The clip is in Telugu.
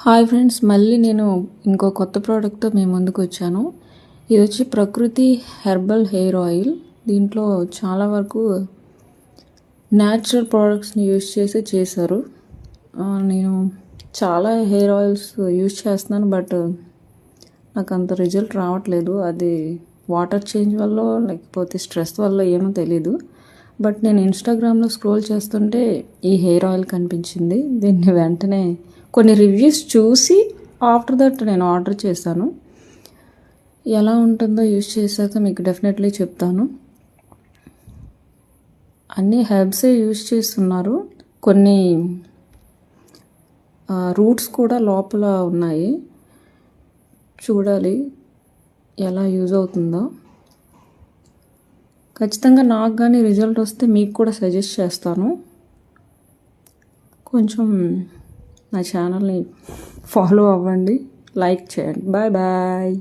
హాయ్ ఫ్రెండ్స్, మళ్ళీ నేను ఇంకో కొత్త ప్రోడక్ట్తో మీ ముందుకు వచ్చాను. ఇది వచ్చి ప్రకృతి హెర్బల్ హెయిర్ ఆయిల్. దీంట్లో చాలా వరకు న్యాచురల్ ప్రోడక్ట్స్ని యూజ్ చేశారు. నేను చాలా హెయిర్ ఆయిల్స్ యూజ్ చేస్తున్నాను, బట్ నాకు అంత రిజల్ట్ రావట్లేదు. అది వాటర్ చేంజ్ వల్ల లేకపోతే స్ట్రెస్ వల్ల ఏమో తెలీదు. బట్ నేను ఇన్స్టాగ్రామ్లో స్క్రోల్ చేస్తుంటే ఈ హెయిర్ ఆయిల్ కనిపించింది. దీన్ని వెంటనే కొన్ని రివ్యూస్ చూసి ఆఫ్టర్ దట్ నేను ఆర్డర్ చేశాను. ఎలా ఉంటుందో యూజ్ చేశాక మీకు డెఫినెట్లీ చెప్తాను. అన్ని హెర్బ్సే యూజ్ చేస్తున్నారు. కొన్ని రూట్స్ కూడా లోపల ఉన్నాయి. చూడాలి ఎలా యూజ్ అవుతుందో. ఖచ్చితంగా నాకు కానీ రిజల్ట్ వస్తే మీకు కూడా సజెస్ట్ చేస్తాను. కొంచెం నా ఛానల్ని ఫాలో అవ్వండి, లైక్ చేయండి. Bye bye.